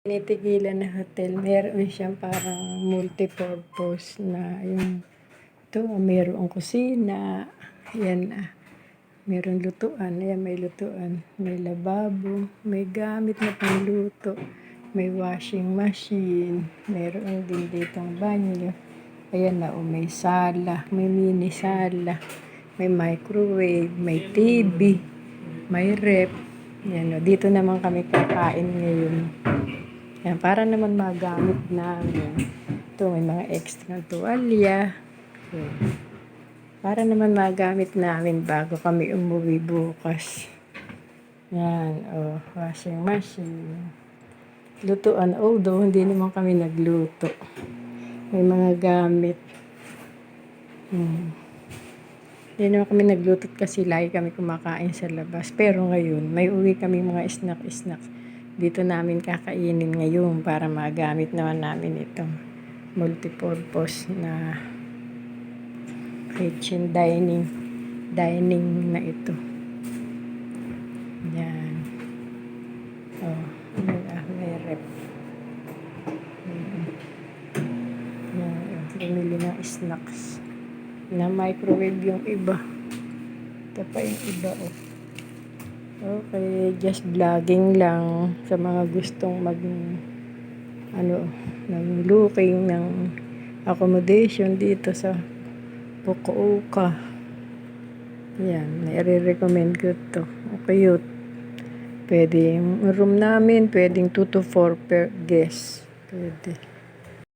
Tinitigilan na hotel, meron siyang parang multipurpose na yung ito, merong kusina, yan meron lutuan, ayan may lutuan, may lababo, may gamit na pangluto, may washing machine, meron din ditong banyo, ayan na may sala, may mini sala, may microwave, may TV, may rep, yan dito naman kami kakain ngayon. Yan, para naman magamit namin. Ito, may mga extra tuwalya. Yan. Para naman magamit namin bago kami umuwi bukas. Yan, washing machine. Lutuan, although hindi naman kami nagluto. May mga gamit. Hindi naman kami nagluto kasi lagi kami kumakain sa labas. Pero ngayon, may uwi kami mga snack. Dito namin kakainin ngayon para magamit naman namin itong multipurpose na kitchen dining na ito. Yan. May rep. Yan, bumili ng snacks. Na microwave yung iba. Ito pa yung iba, Okay, just vlogging lang sa mga gustong ng looking ng accommodation dito sa Fukuoka. Yan, nire-recommend ko to. Cute. Pwede yung room namin, pwedeng 2 to 4 per guest. Pwede.